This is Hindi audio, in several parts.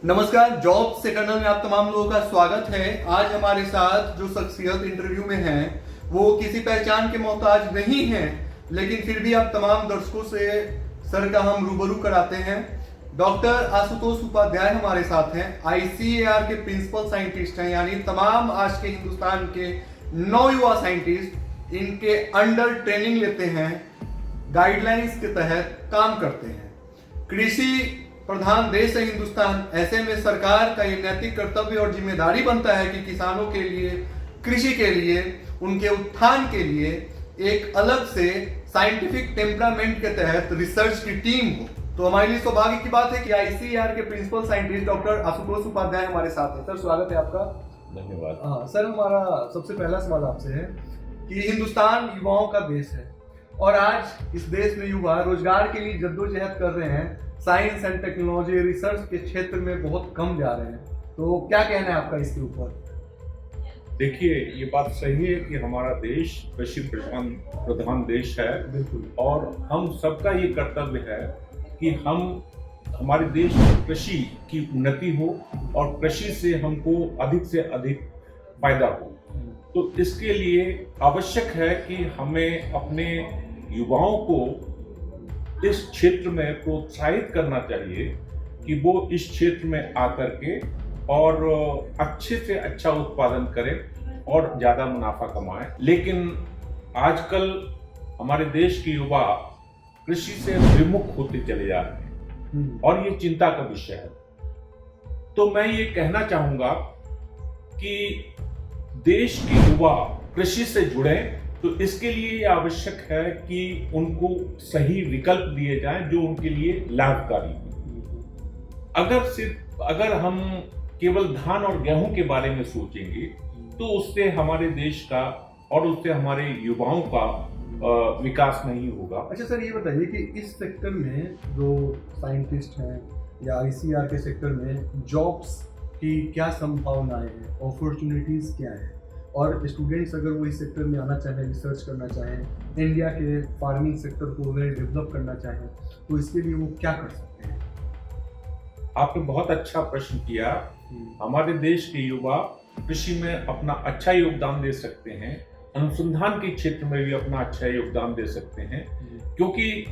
नमस्कार, जॉब से टनल में आप तमाम लोगों का स्वागत है। आज हमारे साथ जो शख्सियत इंटरव्यू में है वो किसी पहचान के मोहताज नहीं है, लेकिन फिर भी आप तमाम दर्शकों से सर का हम रूबरू कराते हैं। डॉक्टर आशुतोष उपाध्याय हमारे साथ हैं। ICAR के प्रिंसिपल साइंटिस्ट हैं, यानी तमाम आज के हिंदुस्तान के नौयुवा साइंटिस्ट इनके अंडर ट्रेनिंग लेते हैं, गाइडलाइंस के तहत काम करते हैं। कृषि प्रधान देश है हिंदुस्तान, ऐसे में सरकार का ये नैतिक कर्तव्य और जिम्मेदारी बनता है कि किसानों के लिए, कृषि के लिए, उनके उत्थान के लिए एक अलग से साइंटिफिक टेम्परामेंट के तहत रिसर्च की टीम हो। तो हमारे लिए सौभाग्य की बात है कि ICAR के principal scientist doctor Ashutosh Upadhyay हमारे साथ हैं। सर, स्वागत है आपका। धन्यवाद। हाँ सर, हमारा सबसे पहला सवाल आपसे है कि हिंदुस्तान युवाओं का देश है और आज इस देश में युवा रोजगार के लिए जद्दोजहद कर रहे हैं। साइंस एंड टेक्नोलॉजी रिसर्च के क्षेत्र में बहुत कम जा रहे हैं, तो क्या कहना है आपका इसके ऊपर? देखिए, ये बात सही है कि हमारा देश कृषि प्रधान देश है। बिल्कुल। और हम सबका ये कर्तव्य है कि हमारे देश में कृषि की उन्नति हो और कृषि से हमको अधिक से अधिक फायदा हो। तो इसके लिए आवश्यक है कि हमें अपने युवाओं को इस क्षेत्र में प्रोत्साहित करना चाहिए कि वो इस क्षेत्र में आकर के और अच्छे से अच्छा उत्पादन करें और ज़्यादा मुनाफा कमाएं। लेकिन आजकल हमारे देश के युवा कृषि से विमुख होते चले जा रहे हैं और ये चिंता का विषय है। तो मैं ये कहना चाहूँगा कि देश के युवा कृषि से जुड़ें, तो इसके लिए ये आवश्यक है कि उनको सही विकल्प दिए जाएं जो उनके लिए लाभकारी हो। अगर हम केवल धान और गेहूं के बारे में सोचेंगे तो उससे हमारे देश का और उससे हमारे युवाओं का विकास नहीं होगा। अच्छा सर, ये बताइए कि इस सेक्टर में जो साइंटिस्ट हैं या ICAR के सेक्टर में जॉब्स की क्या संभावनाएं हैं, अपॉर्चुनिटीज क्या है, और स्टूडेंट्स अगर वो इस सेक्टर में आना चाहें, रिसर्च करना चाहें, इंडिया के फार्मिंग सेक्टर को अगर डेवलप करना चाहें, तो इसके लिए वो क्या कर सकते हैं? आपने बहुत अच्छा प्रश्न किया। हमारे देश के युवा कृषि में अपना अच्छा योगदान दे सकते हैं, अनुसंधान के क्षेत्र में भी अपना अच्छा योगदान दे सकते हैं, क्योंकि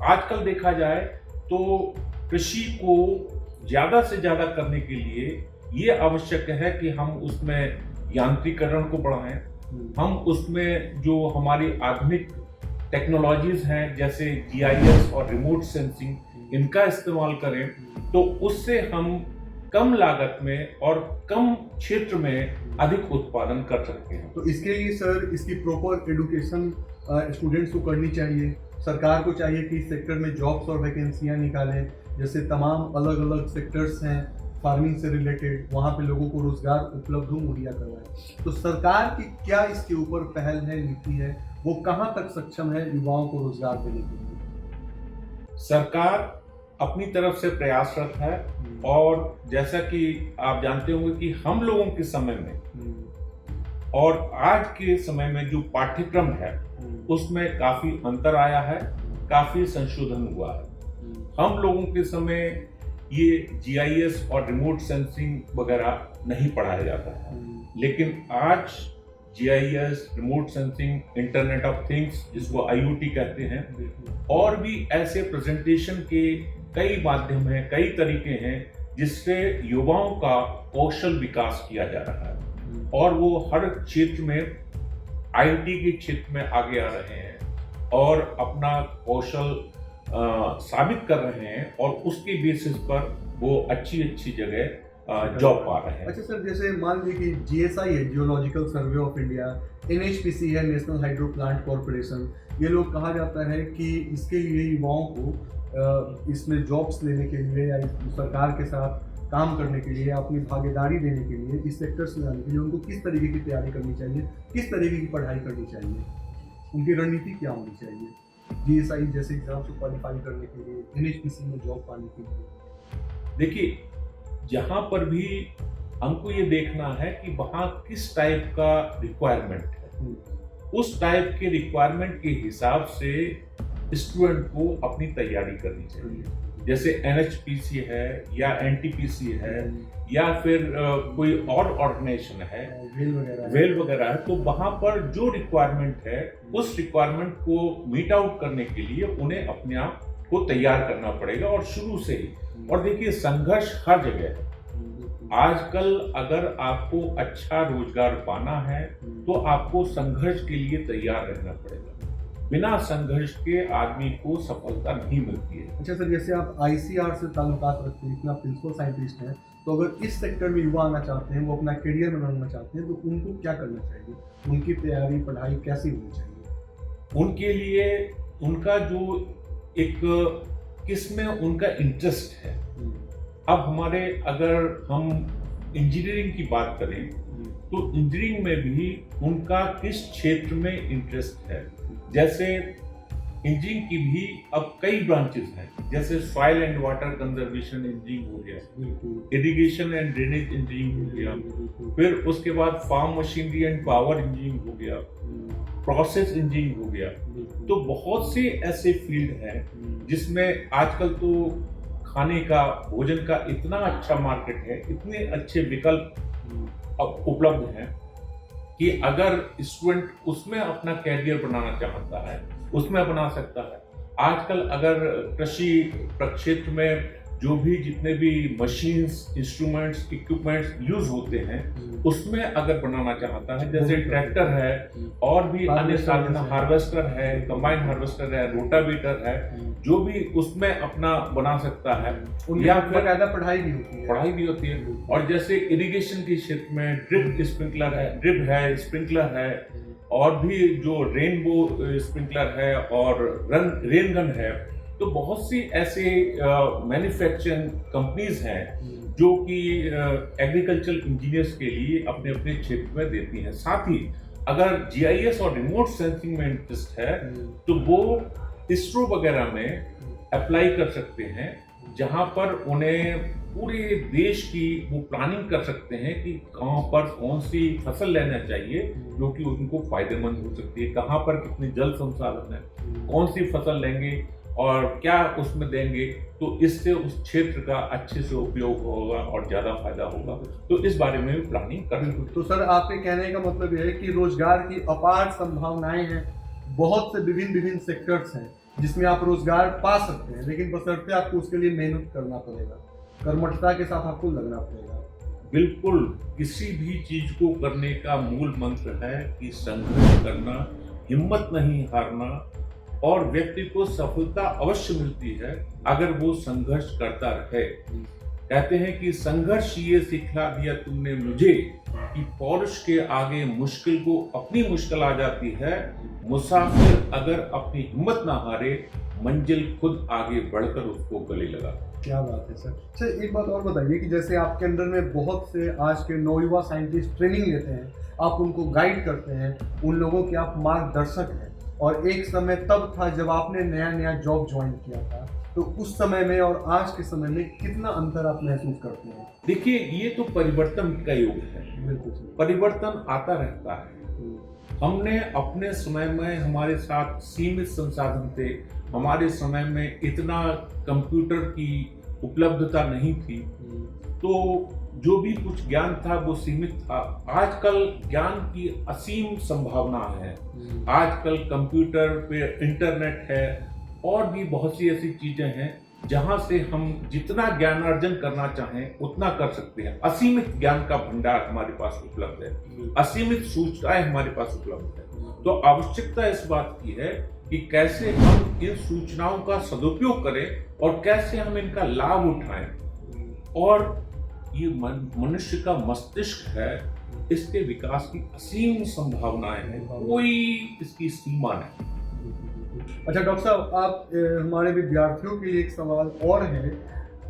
आजकल देखा जाए तो कृषि को ज़्यादा से ज़्यादा करने के लिए ये आवश्यक है कि हम उसमें यांत्रिकरण को बढ़ाएं, हम उसमें जो हमारी आधुनिक टेक्नोलॉजीज हैं जैसे GIS और रिमोट सेंसिंग, इनका इस्तेमाल करें, तो उससे हम कम लागत में और कम क्षेत्र में अधिक उत्पादन कर सकते हैं। तो इसके लिए सर इसकी प्रॉपर एडुकेशन स्टूडेंट्स को करनी चाहिए। सरकार को चाहिए कि इस सेक्टर में जॉब्स और वैकेंसियां निकालें, जैसे तमाम अलग अलग सेक्टर्स हैं फार्मिंग से रिलेटेड, वहाँ पे लोगों को रोजगार उपलब्ध मुहैया करवाए। तो सरकार की क्या इसके ऊपर पहल है, नीति है, वो कहाँ तक सक्षम है युवाओं को रोजगार देने के लिए? सरकार अपनी तरफ से प्रयासरत है और जैसा कि आप जानते होंगे कि हम लोगों के समय में और आज के समय में जो पाठ्यक्रम है उसमें काफी अंतर आया है, काफी संशोधन हुआ है। हम लोगों के समय ये GIS और रिमोट सेंसिंग वगैरह नहीं पढ़ाया जाता है, लेकिन आज GIS, remote sensing, internet of things जिसको IoT कहते हैं, और भी ऐसे प्रेजेंटेशन के कई माध्यम हैं, कई तरीके हैं जिससे युवाओं का कौशल विकास किया जा रहा है और वो हर क्षेत्र में IT के क्षेत्र में आगे आ रहे हैं और अपना कौशल साबित कर रहे हैं और उसके बेसिस पर वो अच्छी जगह जॉब पा रहे हैं। अच्छा सर, जैसे मान लीजिए कि GSI है, geological survey of India, NHPC है, नेशनल हाइड्रो प्लांट कॉरपोरेशन, ये लोग कहा जाता है कि इसके लिए युवाओं को इसमें जॉब्स लेने के लिए या सरकार के साथ काम करने के लिए, अपनी भागीदारी देने के लिए, इस सेक्टर्स में आने के लिए उनको किस तरीके की तैयारी करनी चाहिए, किस तरीके की पढ़ाई करनी चाहिए, उनकी रणनीति क्या होनी चाहिए GSI जैसे एग्जाम से क्वालिफाई करने के लिए, NHPC में जॉब पाने के लिए? देखिए, जहाँ पर भी हमको ये देखना है कि वहाँ किस टाइप का रिक्वायरमेंट है, उस टाइप के रिक्वायरमेंट के हिसाब से स्टूडेंट को अपनी तैयारी करनी चाहिए। जैसे NHPC है या NTPC है या फिर कोई और ऑर्गेनाइजेशन है, वेल वगैरह है, तो वहां पर जो रिक्वायरमेंट है उस रिक्वायरमेंट को मीट आउट करने के लिए उन्हें अपने आप को तैयार करना पड़ेगा और शुरू से ही। और देखिए, संघर्ष हर जगह है। आजकल अगर आपको अच्छा रोजगार पाना है तो आपको संघर्ष के लिए तैयार रहना पड़ेगा। बिना संघर्ष के आदमी को सफलता नहीं मिलती है। अच्छा सर, जैसे आप ICR से ताल्लुकात रखते हैं, इतना प्रिंसिपल साइंटिस्ट हैं, तो अगर इस सेक्टर में युवा आना चाहते हैं, वो अपना करियर बनाना चाहते हैं, तो उनको क्या करना चाहिए? उनकी तैयारी पढ़ाई कैसी होनी चाहिए? उनके लिए उनका जो एक किसमें उनका इंटरेस्ट है। अब हमारे अगर हम इंजीनियरिंग की बात करें तो इंजीनियरिंग में भी उनका किस क्षेत्र में इंटरेस्ट है। जैसे इंजीनियरिंग की भी अब कई ब्रांचेस हैं, जैसे soil and water conservation engineering हो गया, इरिगेशन एंड ड्रेनेज इंजीनियरिंग हो गया, फिर उसके बाद farm machinery and power engineering हो गया, प्रोसेस इंजीनियरिंग हो गया। तो बहुत से ऐसे फील्ड हैं जिसमें आजकल तो खाने का, भोजन का इतना अच्छा मार्केट है, इतने अच्छे विकल्प अब उपलब्ध हैं कि अगर स्टूडेंट उसमें अपना कैरियर बनाना चाहता है, उसमें बना सकता है। आजकल अगर कृषि प्रक्षेत्र में जो भी जितने भी मशीन्स, इंस्ट्रूमेंट्स, इक्विपमेंट्स यूज होते हैं, उसमें अगर बनाना चाहता है, जैसे ट्रैक्टर है और भी अन्य साधन, हार्वेस्टर है, कंबाइन हार्वेस्टर है, रोटावेटर है, जो भी उसमें अपना बना सकता है। या फिर पढ़ाई भी होती है। और जैसे इरिगेशन के क्षेत्र में ड्रिप स्प्रिंकलर है, स्प्रिंकलर है, और भी जो रेनबो स्प्रिंकलर है और रेन गन है। तो बहुत सी ऐसे मैन्युफैक्चरिंग कंपनीज हैं जो कि एग्रीकल्चरल इंजीनियर्स के लिए अपने अपने क्षेत्र में देती हैं। साथ ही अगर GIS और रिमोट सेंसिंग में इंटरेस्ट है तो वो ISRO वगैरह में अप्लाई कर सकते हैं, जहां पर उन्हें पूरे देश की वो प्लानिंग कर सकते हैं कि कहां पर कौन सी फसल लेना चाहिए जो कि उनको फायदेमंद हो सकती है, कहां पर कितने जल संसाधन है, कौन सी फसल लेंगे और क्या उसमें देंगे, तो इससे उस क्षेत्र का अच्छे से उपयोग होगा और ज्यादा फायदा होगा। तो इस बारे में भी प्लानिंग करनी। तो सर, आपके कहने का मतलब यह है कि रोजगार की अपार संभावनाएं हैं, बहुत से विभिन्न सेक्टर्स हैं जिसमें आप रोजगार पा सकते हैं, लेकिन बशर्ते आपको उसके लिए मेहनत करना पड़ेगा, कर्मठता के साथ आपको लगना पड़ेगा। बिल्कुल, किसी भी चीज को करने का मूल मंत्र है कि संघर्ष करना, हिम्मत नहीं हारना, और व्यक्ति को सफलता अवश्य मिलती है अगर वो संघर्ष करता रहे। कहते हैं कि संघर्ष ये सिखला दिया तुमने मुझे कि पौरुष के आगे मुश्किल को अपनी मुश्किल आ जाती है। मुसाफिर अगर अपनी हिम्मत ना हारे, मंजिल खुद आगे बढ़कर उसको गले लगा। क्या बात है सर। सर, एक बात और बताइए कि जैसे आपके अंडर में बहुत से आज के नौयुवा साइंटिस्ट ट्रेनिंग लेते हैं, आप उनको गाइड करते हैं, उन लोगों के आप मार्गदर्शक हैं, और एक समय तब था जब आपने नया जॉब ज्वाइन किया था, तो उस समय में और आज के समय में कितना अंतर आप महसूस करते हैं? देखिए, ये तो परिवर्तन का युग है, परिवर्तन आता रहता है। हमने अपने समय में, हमारे साथ सीमित संसाधन थे, हमारे समय में इतना कंप्यूटर की उपलब्धता नहीं थी, तो जो भी कुछ ज्ञान था वो सीमित था। आजकल ज्ञान की असीम संभावना है। आजकल कंप्यूटर पे इंटरनेट है और भी बहुत सी ऐसी चीजें हैं जहां से हम जितना ज्ञान अर्जन करना चाहें उतना कर सकते हैं। असीमित ज्ञान का भंडार हमारे पास उपलब्ध है, असीमित सूचनाएं हमारे पास उपलब्ध है। तो आवश्यकता इस बात की है कि कैसे हम इन सूचनाओं का सदुपयोग करें और कैसे हम इनका लाभ उठाएं। और ये मनुष्य का मस्तिष्क है, इसके विकास की असीम संभावनाएं हैं, कोई इसकी सीमा नहीं। अच्छा डॉक्टर साहब, आप हमारे विद्यार्थियों के लिए एक सवाल और है।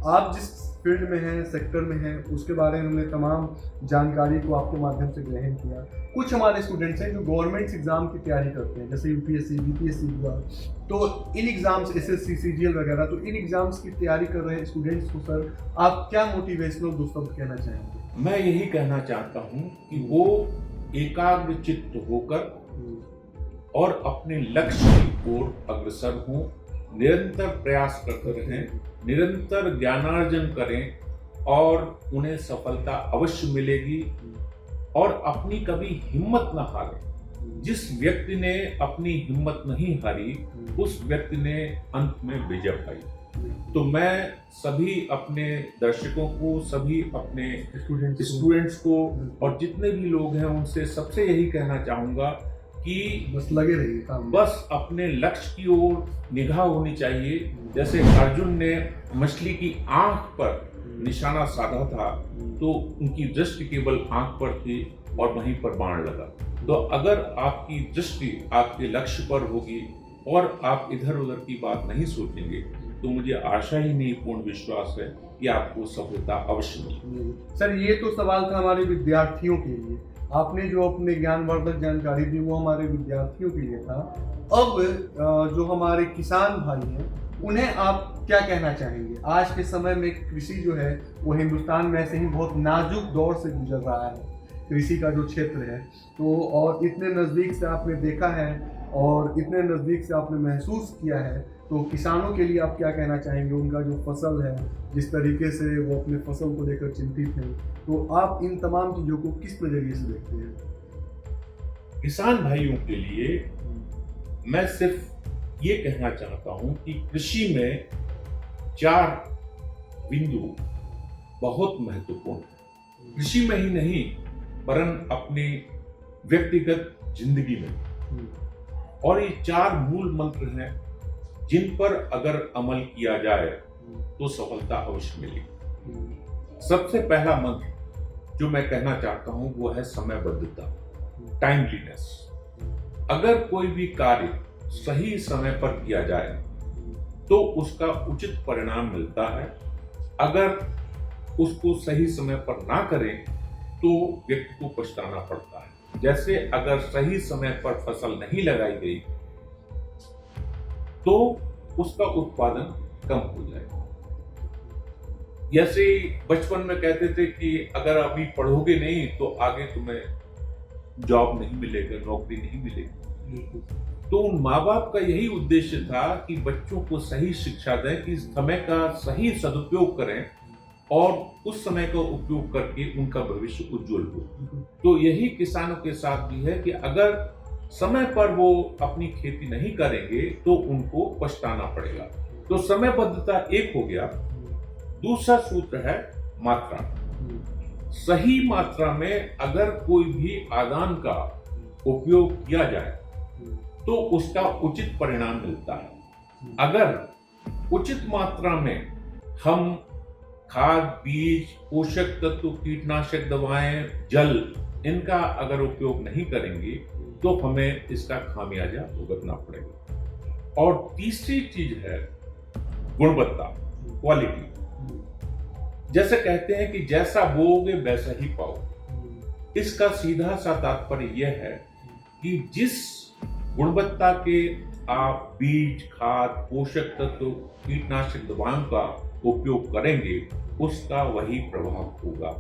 आप जिस फील्ड में हैं, सेक्टर में हैं, उसके बारे में हमने तमाम जानकारी को आपके माध्यम से ग्रहण किया। कुछ हमारे स्टूडेंट्स हैं जो गवर्नमेंट एग्जाम की तैयारी करते हैं, जैसे UPSC, BPSC हुआ, तो इन एग्जाम्स, SSC, CGL वगैरह, तो इन एग्जाम्स की तैयारी कर रहे स्टूडेंट्स को सर आप क्या मोटिवेशनल दो शब्द कहना चाहेंगे? मैं यही कहना चाहता हूँ कि वो एकाग्रचित्त होकर और अपने लक्ष्य की ओर अग्रसर हों निरंतर प्रयास करते रहें, निरंतर ज्ञानार्जन करें और उन्हें सफलता अवश्य मिलेगी। और अपनी कभी हिम्मत न हारें। जिस व्यक्ति ने अपनी हिम्मत नहीं हारी, उस व्यक्ति ने अंत में विजय पाई। तो मैं सभी अपने दर्शकों को, सभी अपने स्टूडेंट्स को और जितने भी लोग हैं उनसे सबसे यही कहना चाहूंगा कि बस लगे रहिए काम में। बस अपने लक्ष्य की ओर निगाह होनी चाहिए। जैसे अर्जुन ने मछली की आंख पर निशाना साधा था, तो उनकी दृष्टि केवल आंख पर थी और वहीं पर बाण लगा। तो अगर आपकी दृष्टि आपके लक्ष्य पर होगी और आप इधर उधर की बात नहीं सोचेंगे, तो मुझे आशा ही नहीं, पूर्ण विश्वास है कि आपको सफलता अवश्य मिलेगी। सर, ये तो सवाल था हमारे विद्यार्थियों के लिए। आपने जो अपने ज्ञानवर्धक जानकारी दी वो हमारे विद्यार्थियों के लिए था। अब जो हमारे किसान भाई हैं उन्हें आप क्या कहना चाहेंगे? आज के समय में कृषि जो है वो हिंदुस्तान में ऐसे ही बहुत नाजुक दौर से गुजर रहा है, कृषि का जो क्षेत्र है। तो और इतने नज़दीक से आपने देखा है और इतने नज़दीक से आपने महसूस किया है, तो किसानों के लिए आप क्या कहना चाहेंगे? उनका जो फसल है, जिस तरीके से वो अपने फसल को लेकर चिंतित हैं, तो आप इन तमाम चीज़ों को किस नज़रिए से देखते हैं? किसान भाइयों के लिए मैं सिर्फ ये कहना चाहता हूं कि कृषि में 4 बिंदु बहुत महत्वपूर्ण है। कृषि में ही नहीं, वरन अपनी व्यक्तिगत जिंदगी में। और ये 4 मूल मंत्र हैं जिन पर अगर अमल किया जाए तो सफलता अवश्य मिलेगी। सबसे पहला मंत्र जो मैं कहना चाहता हूं वो है समयबद्धता, टाइमलीनेस। अगर कोई भी कार्य सही समय पर किया जाए तो उसका उचित परिणाम मिलता है। अगर उसको सही समय पर ना करें तो व्यक्ति को पछताना पड़ता है। जैसे अगर सही समय पर फसल नहीं लगाई गई तो उसका उत्पादन कम हो जाएगा। जैसे बचपन में कहते थे कि अगर अभी पढ़ोगे नहीं तो आगे तुम्हें जॉब नहीं मिलेगा, नौकरी नहीं मिलेगी। तो उन माँ बाप का यही उद्देश्य था कि बच्चों को सही शिक्षा दें कि समय का सही सदुपयोग करें और उस समय का उपयोग करके उनका भविष्य उज्जवल हो। तो यही किसानों के साथ भी है कि अगर समय पर वो अपनी खेती नहीं करेंगे तो उनको पछताना पड़ेगा। तो समयबद्धता एक हो गया। दूसरा सूत्र है मात्रा। सही मात्रा में अगर कोई भी आदान का उपयोग किया जाए तो उसका उचित परिणाम मिलता है। अगर उचित मात्रा में हम खाद, बीज, पोषक तत्व, कीटनाशक दवाएं, जल, इनका अगर उपयोग नहीं करेंगे तो हमें इसका खामियाजा भुगतना पड़ेगा। और तीसरी चीज है गुणवत्ता, क्वालिटी। जैसे कहते हैं कि जैसा बोओगे वैसा ही पाओ। इसका सीधा सा तात्पर्य यह है कि जिस गुणवत्ता के आप बीज, खाद, पोषक तत्व, कीटनाशक दवाओं का उपयोग करेंगे उसका वही प्रभाव होगा,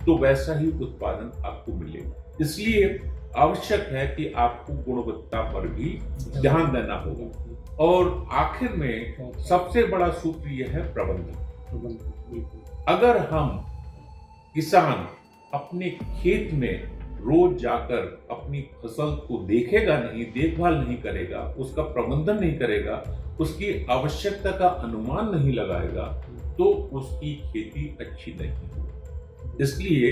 तो वैसा ही उत्पादन आपको मिलेगा। इसलिए आवश्यक है कि आपको गुणवत्ता पर भी ध्यान देना होगा। और आखिर में सबसे बड़ा सूत्र यह है प्रबंधन। अगर हम किसान अपने खेत में रोज जाकर अपनी फसल को देखेगा नहीं, देखभाल नहीं करेगा, उसका प्रबंधन नहीं करेगा, उसकी आवश्यकता का अनुमान नहीं लगाएगा, तो उसकी खेती अच्छी नहीं होगी। इसलिए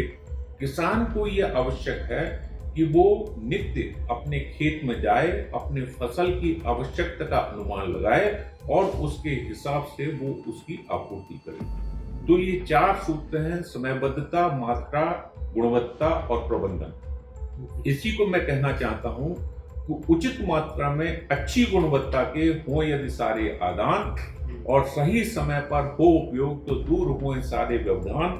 किसान को यह आवश्यक है कि वो नित्य अपने खेत में जाए, अपने फसल की आवश्यकता का अनुमान लगाए और उसके हिसाब से वो उसकी आपूर्ति करे। तो ये 4 सूत्र हैं, समयबद्धता, मात्रा, गुणवत्ता और प्रबंधन। इसी को मैं कहना चाहता हूं कि उचित मात्रा में अच्छी गुणवत्ता के हो यदि सारे आदान और सही समय पर हो उपयोग तो दूर हो सारे व्यवधान।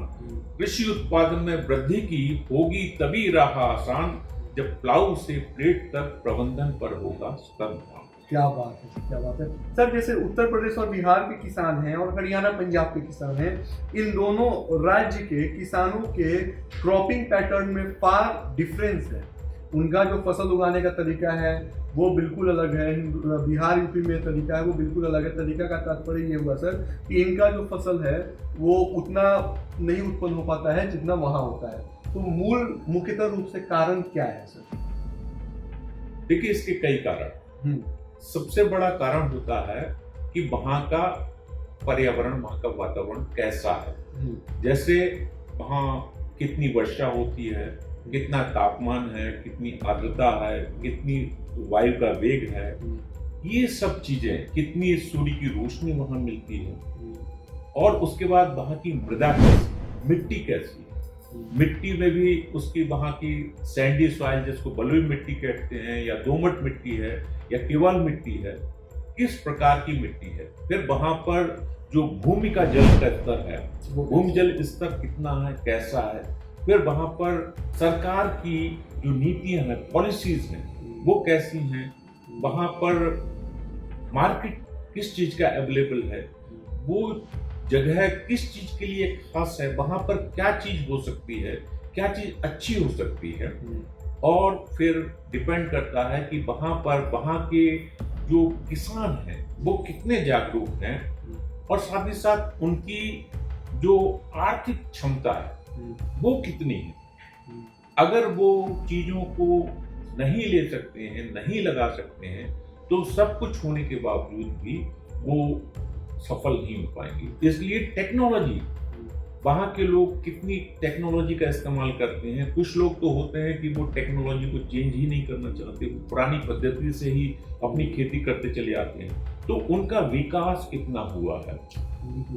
कृषि उत्पादन में वृद्धि की होगी तभी राह आसान, जब प्लाऊ से प्लेट तक प्रबंधन पर होगा स्तंभ। क्या बात है, क्या बात है सर। जैसे उत्तर प्रदेश और बिहार के किसान हैं और हरियाणा, पंजाब के किसान हैं, इन दोनों राज्य के किसानों के क्रॉपिंग पैटर्न में फार डिफरेंस है। उनका जो फसल उगाने का तरीका है वो बिल्कुल अलग है, बिहार यूपी में तरीका है वो बिल्कुल अलग है। तरीका का तात्पर्य ये हुआ सर कि इनका जो फसल है वो उतना नहीं उत्पन्न हो पाता है जितना वहाँ होता है। तो मुख्यतः रूप से कारण क्या है सर? देखिए, इसके कई कारण। सबसे बड़ा कारण होता है कि वहाँ का पर्यावरण, वहाँ का वातावरण कैसा है। जैसे वहाँ कितनी वर्षा होती है, कितना तापमान है, कितनी आर्द्रता है, कितनी वायु का वेग है, ये सब चीजें, कितनी सूर्य की रोशनी वहां मिलती है, और उसके बाद वहां की मृदा कैसी, मिट्टी कैसी, मिट्टी में भी उसकी वहां की सैंडी सॉइल जिसको बलुई मिट्टी कहते हैं, या दोमट मिट्टी है, या केवल मिट्टी है, किस प्रकार की मिट्टी है। फिर वहां पर जो भूमि का जल का स्तर है, भूमि जल स्तर कितना है, कैसा है। फिर वहां पर सरकार की जो नीतियां हैं, पॉलिसीज हैं, वो कैसी हैं। वहां पर मार्केट किस चीज का अवेलेबल है, वो जगह किस चीज के लिए खास है, वहां पर क्या चीज हो सकती है, क्या चीज अच्छी हो सकती है। और फिर डिपेंड करता है कि वहां पर वहां के जो किसान हैं वो कितने जागरूक हैं, और साथ ही साथ उनकी जो आर्थिक क्षमता है वो कितनी है। अगर वो चीजों को नहीं ले सकते हैं, नहीं लगा सकते हैं, तो सब कुछ होने के बावजूद भी वो सफल नहीं हो पाएंगे। इसलिए टेक्नोलॉजी, वहां के लोग कितनी टेक्नोलॉजी का इस्तेमाल करते हैं। कुछ लोग तो होते हैं कि वो टेक्नोलॉजी को चेंज ही नहीं करना चाहते, वो पुरानी पद्धति से ही अपनी खेती करते चले आते हैं। तो उनका विकास कितना हुआ है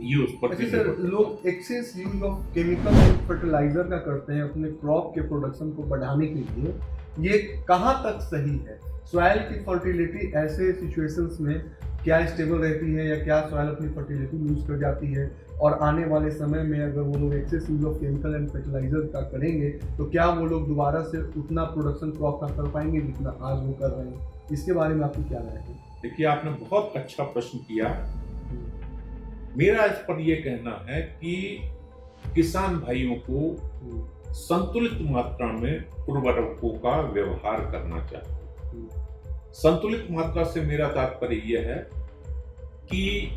ये उस पर। अच्छा सर, लोग excess use of chemical and fertiliser का करते हैं अपने क्रॉप के प्रोडक्शन को बढ़ाने के लिए, ये कहाँ तक सही है? सॉइल की फर्टिलिटी ऐसे सिचुएशंस में क्या स्टेबल रहती है, या क्या सॉइल अपनी फर्टिलिटी लूज कर जाती है? और आने वाले समय में अगर वो लोग excess use of chemical and fertiliser का करेंगे तो क्या वो लोग दोबारा से उतना प्रोडक्शन क्रॉप का कर पाएंगे जितना आज वो कर रहे हैं? इसके बारे में आपकी क्या राय है? देखिए, आपने बहुत अच्छा प्रश्न किया। मेरा इस पर यह कहना है कि किसान भाइयों को संतुलित मात्रा में उर्वरकों का व्यवहार करना चाहिए। संतुलित मात्रा से मेरा तात्पर्य यह है कि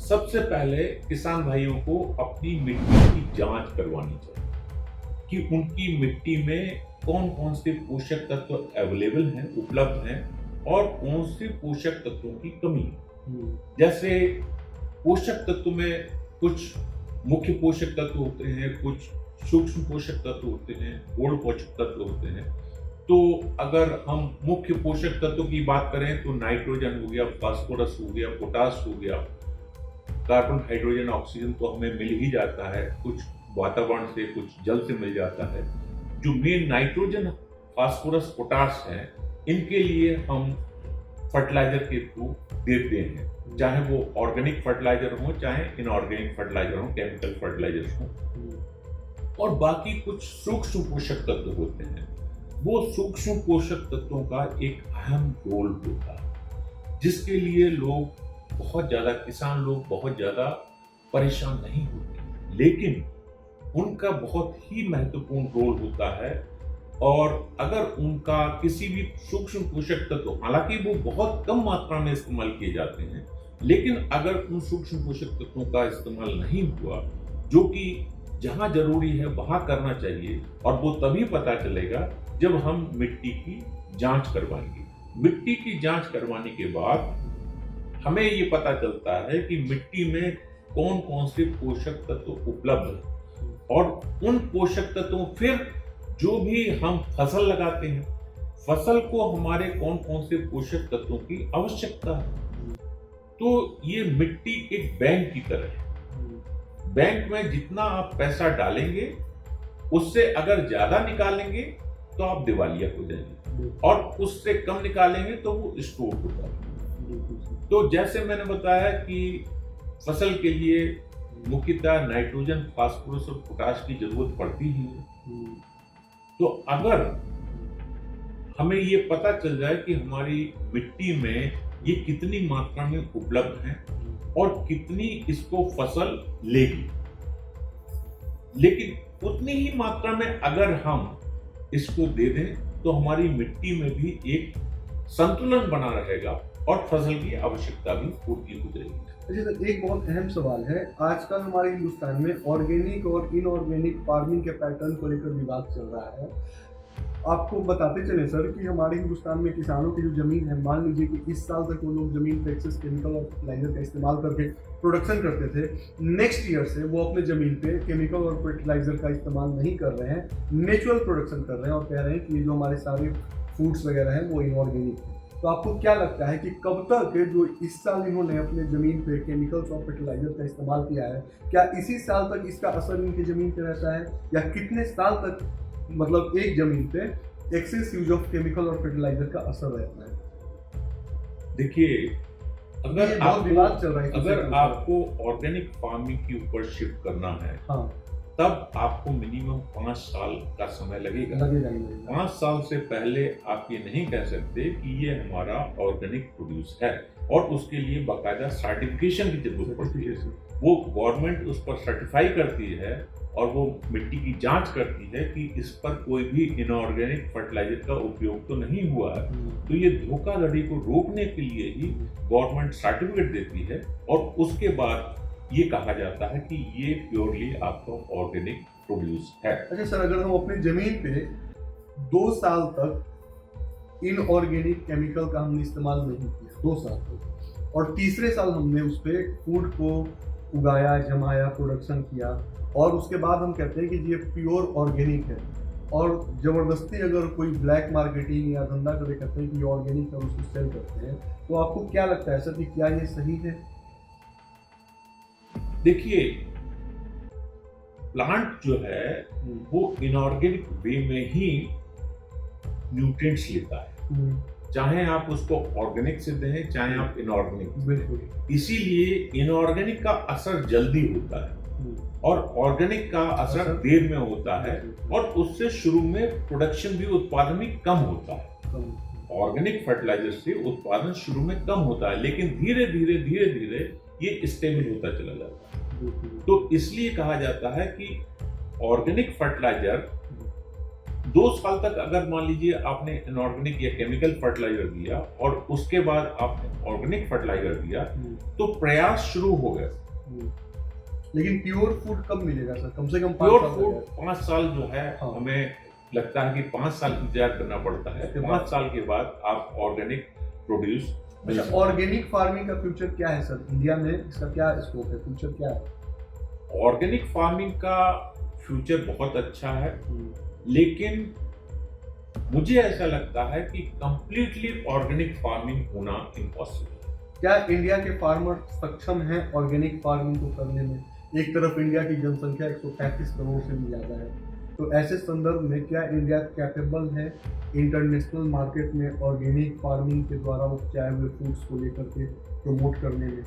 सबसे पहले किसान भाइयों को अपनी मिट्टी की जांच करवानी चाहिए कि उनकी मिट्टी में कौन कौन से पोषक तत्व अवेलेबल हैं, उपलब्ध हैं, और कौन से पोषक तत्वों की कमी है। जैसे पोषक तत्व में कुछ मुख्य पोषक तत्व होते हैं, कुछ सूक्ष्म पोषक तत्व होते हैं, गूढ़ पोषक तत्व होते हैं। तो अगर हम मुख्य पोषक तत्वों की बात करें तो नाइट्रोजन हो गया, फास्फोरस हो गया, पोटास हो गया, कार्बन, हाइड्रोजन, ऑक्सीजन तो हमें मिल ही जाता है, कुछ वातावरण से, कुछ जल से मिल जाता है। जो मेन नाइट्रोजन, फास्फोरस, पोटास है, इनके लिए हम फर्टिलाइजर के थ्रू देते हैं, चाहे वो ऑर्गेनिक फर्टिलाइजर हो, चाहे इनऑर्गेनिक फर्टिलाइजर हो, केमिकल फर्टिलाइजर हो। और बाकी कुछ सूक्ष्म पोषक तत्व होते हैं, वो सूक्ष्म पोषक तत्वों का एक अहम रोल होता है, जिसके लिए लोग बहुत ज्यादा, किसान लोग बहुत ज्यादा परेशान नहीं होते, लेकिन उनका बहुत ही महत्वपूर्ण रोल होता है। और अगर उनका किसी भी सूक्ष्म पोषक तत्व, हालांकि वो बहुत कम मात्रा में इस्तेमाल किए जाते हैं, लेकिन अगर उन सूक्ष्म पोषक तत्वों का इस्तेमाल नहीं हुआ, जो कि जहां जरूरी है वहां करना चाहिए, और वो तभी पता चलेगा जब हम मिट्टी की जांच करवाएंगे। मिट्टी की जांच करवाने के बाद हमें ये पता चलता है कि मिट्टी में कौन कौन से पोषक तत्व उपलब्ध हैं, और उन पोषक तत्वों, फिर जो भी हम फसल लगाते हैं, फसल को हमारे कौन कौन से पोषक तत्वों की आवश्यकता है। तो ये मिट्टी एक बैंक की तरह है। बैंक में जितना आप पैसा डालेंगे, उससे अगर ज्यादा निकालेंगे तो आप दिवालिया हो जाएंगे, और उससे कम निकालेंगे तो वो स्टोर हो जाएगा। तो जैसे मैंने बताया कि फसल के लिए मुख्यतः नाइट्रोजन, फास्फोरस और पोटाश की जरूरत पड़ती है। तो अगर हमें ये पता चल जाए कि हमारी मिट्टी में ये कितनी मात्रा में उपलब्ध है और कितनी इसको फसल लेगी, लेकिन उतनी ही मात्रा में अगर हम इसको दे दें तो हमारी मिट्टी में भी एक संतुलन बना रहेगा और फसल की आवश्यकता भी पूर्ति हो जाएगी। अच्छा सर, एक बहुत अहम सवाल है। आजकल हमारे हिंदुस्तान में ऑर्गेनिक और इनऑर्गेनिक फार्मिंग के पैटर्न को लेकर विवाद चल रहा है। आपको बताते चले सर कि हमारे हिंदुस्तान में किसानों की जो जमीन है, मान लीजिए कि इस साल तक वो लोग जमीन पे एक्सेस केमिकल और फर्टिलाइजर का इस्तेमाल करके प्रोडक्शन करते थे, नेक्स्ट ईयर से वो अपने जमीन पे केमिकल और फर्टिलाइजर का इस्तेमाल नहीं कर रहे हैं, नेचुरल प्रोडक्शन कर रहे हैं और कह रहे हैं कि ये जो हमारे सारे फूड्स वगैरह हैं वो इनऑर्गेनिक है। तो आपको क्या लगता है कि कब तक जो इस साल इन्होंने अपने जमीन पे केमिकल्स और फर्टिलाइजर का इस्तेमाल किया है, क्या इसी साल तक इसका असर इनकी जमीन पे रहता है, या कितने साल तक मतलब एक जमीन पे एक्सेस यूज ऑफ केमिकल और फर्टिलाइजर का असर रहता है? देखिए, अगर विवाद चल रहा है, अगर आपको ऑर्गेनिक फार्मिंग के ऊपर शिफ्ट करना है, हाँ, तब आपको मिनिमम 5 साल का समय लगेगा। 5 साल से पहले आप ये नहीं कह सकते कि ये हमारा ऑर्गेनिक प्रोड्यूस है, और उसके लिए बाकायदा सर्टिफिकेशन की जरूरत पड़ती है। वो गवर्नमेंट उस पर सर्टिफाई करती है और वो मिट्टी की जांच करती है कि इस पर कोई भी इनऑर्गेनिक फर्टिलाइजर का उपयोग तो नहीं हुआ है। तो ये धोखाधड़ी को रोकने के लिए ही गवर्नमेंट सर्टिफिकेट देती है, और उसके बाद ये कहा जाता है कि ये प्योरली आपका ऑर्गेनिक प्रोड्यूस है। अच्छा सर, अगर हम अपनी जमीन पे 2 साल तक इनऑर्गेनिक केमिकल का हमने इस्तेमाल नहीं किया, 2 साल तक, और तीसरे साल हमने उस पे फूड को उगाया, जमाया, प्रोडक्शन किया, और उसके बाद हम कहते हैं कि ये प्योर ऑर्गेनिक है, और जबरदस्ती अगर कोई ब्लैक मार्केटिंग या धंधा करे, कहते हैं कि ये ऑर्गेनिक है, उसको सेल करते हैं, तो आपको क्या लगता है सर कि क्या ये सही है? देखिए, प्लांट जो है वो इनऑर्गेनिक वे में ही न्यूट्रिएंट्स लेता है, चाहे आप उसको ऑर्गेनिक से दें चाहे आप इनऑर्गेनिक। बिल्कुल। इसीलिए इनऑर्गेनिक का असर जल्दी होता है और ऑर्गेनिक का असर देर में होता है, और उससे शुरू में प्रोडक्शन भी, उत्पादन भी कम होता है। ऑर्गेनिक फर्टिलाइजर से उत्पादन शुरू में कम होता है, लेकिन धीरे धीरे ये स्टेबल होता चला जाता है। तो इसलिए कहा जाता है कि ऑर्गेनिक फर्टिलाइजर 2 साल तक, अगर मान लीजिए आपने इनऑर्गेनिक या केमिकल फर्टिलाइजर दिया और उसके बाद आपने ऑर्गेनिक फर्टिलाइजर दिया, तो प्रयास शुरू हो गया। लेकिन प्योर फूड कब मिलेगा सर? कम से कम प्योर फूड 5 साल जो है, हाँ। हमें लगता है कि 5 साल इंतजार करना पड़ता है। 5 साल के बाद आप ऑर्गेनिक प्रोड्यूस। अच्छा, ऑर्गेनिक फार्मिंग का फ्यूचर क्या है सर? इंडिया में इसका क्या स्कोप है, फ्यूचर क्या है? ऑर्गेनिक फार्मिंग का फ्यूचर बहुत अच्छा है, लेकिन मुझे ऐसा लगता है कि कंप्लीटली ऑर्गेनिक फार्मिंग होना इम्पॉसिबल है। क्या इंडिया के फार्मर सक्षम हैं ऑर्गेनिक फार्मिंग को करने में? एक तरफ इंडिया की जनसंख्या 135 करोड़ से भी ज़्यादा है, तो ऐसे संदर्भ में क्या इंडिया कैपेबल है इंटरनेशनल मार्केट में ऑर्गेनिक फार्मिंग के द्वारा उपजाए हुए फूड्स को लेकर के प्रमोट करने में?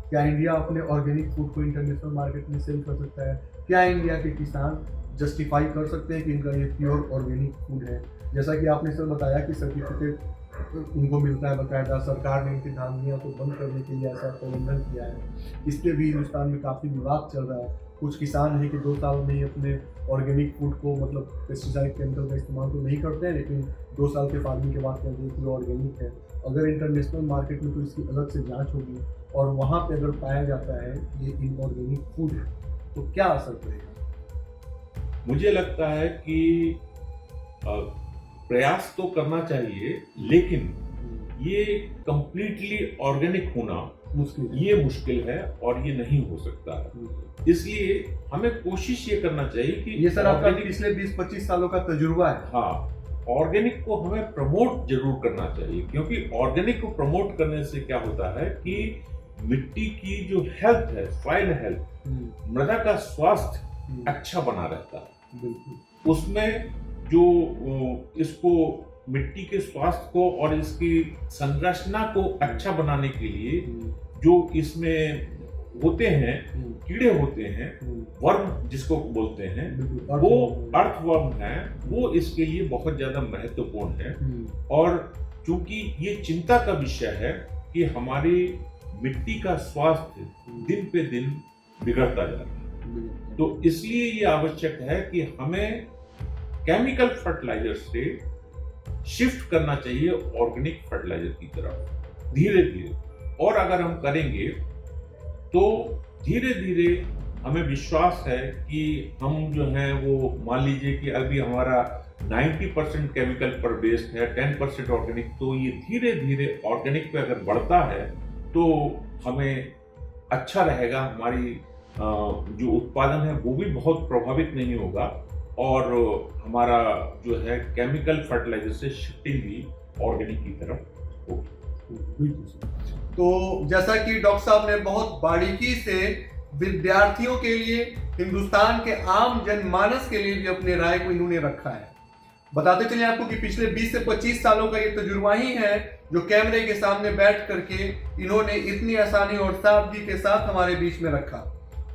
क्या इंडिया अपने ऑर्गेनिक फूड को इंटरनेशनल मार्केट में सेल कर सकता है? क्या इंडिया के किसान जस्टिफाई कर सकते हैं कि इनका ये प्योर ऑर्गेनिक फूड है? जैसा कि आपने सर बताया कि सर्टिफिकेट उनको मिलता है बाकायदा, सरकार ने इनकी धांधलियाँ को बंद करने के लिए ऐसा प्रबंधन किया है। इसके भी हिंदुस्तान में काफ़ी विवाद चल रहा है। कुछ किसान हैं कि 2 साल में ही अपने ऑर्गेनिक फूड को, मतलब पेस्टिसाइड केमिकल का इस्तेमाल तो नहीं करते हैं, लेकिन 2 साल के फार्मिंग के बाद कहते हैं कि ऑर्गेनिक है। अगर इंटरनेशनल मार्केट में तो इसकी अलग से जांच होगी, और वहाँ पे अगर पाया जाता है ये इनऑर्गेनिक फूड है, तो क्या असर पड़ेगा? मुझे लगता है कि प्रयास तो करना चाहिए, लेकिन ये कंप्लीटली ऑर्गेनिक होना मुश्किल है और ये नहीं हो सकता है। इसलिए हमें कोशिश ये करना चाहिए कि ये सर आपका पिछले 20-25 सालों का तजुर्बा है। हाँ, ऑर्गेनिक को हमें प्रमोट जरूर करना चाहिए, क्योंकि ऑर्गेनिक को प्रमोट करने से क्या होता है कि मिट्टी की जो हेल्थ है, सॉइल हेल्थ, मृदा का स्वास्थ्य अच्छा बना रहता है। उसमें जो इसको मिट्टी के स्वास्थ्य को और इसकी संरचना को अच्छा बनाने के लिए जो इसमें होते हैं, कीड़े होते हैं, वर्म जिसको बोलते हैं, वो अर्थवर्म है, वो इसके लिए बहुत ज्यादा महत्वपूर्ण है। और चूंकि ये चिंता का विषय है कि हमारी मिट्टी का स्वास्थ्य दिन पे दिन बिगड़ता जा रहा है, तो इसलिए ये आवश्यक है कि हमें केमिकल फर्टिलाइजर से शिफ्ट करना चाहिए ऑर्गेनिक फर्टिलाइजर की तरफ धीरे धीरे। और अगर हम करेंगे तो धीरे धीरे हमें विश्वास है कि हम जो है वो, मान लीजिए कि अभी हमारा 90% केमिकल पर बेस्ड है, 10% ऑर्गेनिक, तो ये धीरे धीरे ऑर्गेनिक पे अगर बढ़ता है तो हमें अच्छा रहेगा। हमारी जो उत्पादन है वो भी बहुत प्रभावित नहीं होगा और हमारा जो है केमिकल फर्टिलाइजर से शिफ्टिंग भी ऑर्गेनिक की तरफ होगी। तो जैसा कि डॉक्टर साहब ने बहुत बारीकी से विद्यार्थियों के लिए, हिंदुस्तान के आम जनमानस के लिए भी अपने राय को इन्होंने रखा है। बताते चलिए आपको कि पिछले 20 से 25 सालों का ये तजुर्बा ही है जो कैमरे के सामने बैठ करके इन्होंने इतनी आसानी और सादगी के साथ हमारे बीच में रखा।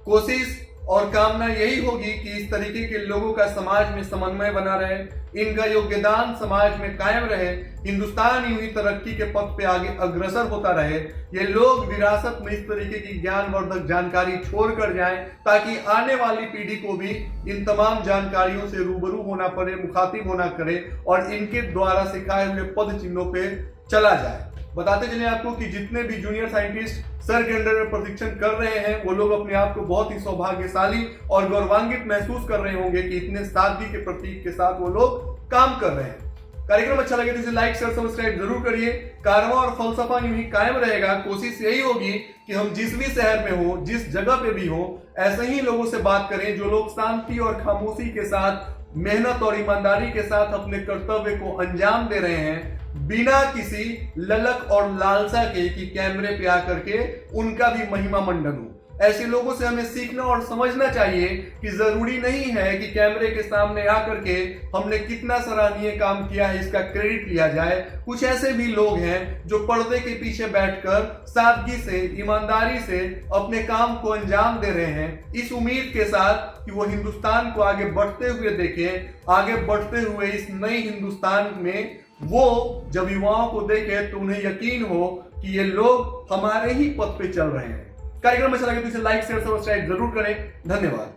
कोशिश और कामना यही होगी कि इस तरीके के लोगों का समाज में समन्वय बना रहे, इनका योगदान समाज में कायम रहे, हिंदुस्तान यूं ही तरक्की के पथ पे आगे अग्रसर होता रहे। ये लोग विरासत में इस तरीके की ज्ञानवर्धक जानकारी छोड़कर जाएं ताकि आने वाली पीढ़ी को भी इन तमाम जानकारियों से रूबरू होना पड़े, मुखातिब होना करे और इनके द्वारा सिखाए हुए पद चिन्हों पे चला जाए। बताते चले आपको कि जितने भी जूनियर साइंटिस्ट सर के अंडर में प्रशिक्षण कर रहे हैं वो लोग अपने आप को बहुत ही सौभाग्यशाली और गौरवान्वित महसूस कर रहे होंगे कि इतने सादगी के प्रतीक के साथ वो लोग काम कर रहे हैं। कार्यक्रम अच्छा लगे तो इसे लाइक शेयर सब्सक्राइब जरूर करिए। कारवां और फलसफा यूं ही कायम रहेगा। कोशिश यही होगी कि हम जिस भी शहर में हो, जिस जगह पे भी हो, ऐसे ही लोगों से बात करें जो लोग शांति और खामोशी के साथ, मेहनत और ईमानदारी के साथ अपने कर्तव्य को अंजाम दे रहे हैं, बिना किसी ललक और लालसा के कि कैमरे पे आकर के उनका भी महिमा मंडन हो। ऐसे लोगों से हमें सीखना और समझना चाहिए कि जरूरी नहीं है कि कैमरे के सामने आकर के हमने कितना सराहनीय काम किया है इसका क्रेडिट लिया जाए। कुछ ऐसे भी लोग हैं जो पर्दे के पीछे बैठकर सादगी से, ईमानदारी से अपने काम को अंजाम दे रहे हैं, इस उम्मीद के साथ कि वो हिंदुस्तान को आगे बढ़ते हुए देखें। आगे बढ़ते हुए इस नए हिंदुस्तान में वो जब युवाओं को देखें तो उन्हें यकीन हो कि ये लोग हमारे ही पथ पे चल रहे हैं। कार्यक्रम अच्छा लगे तो इसे लाइक शेयर सब्सक्राइब जरूर करें। धन्यवाद।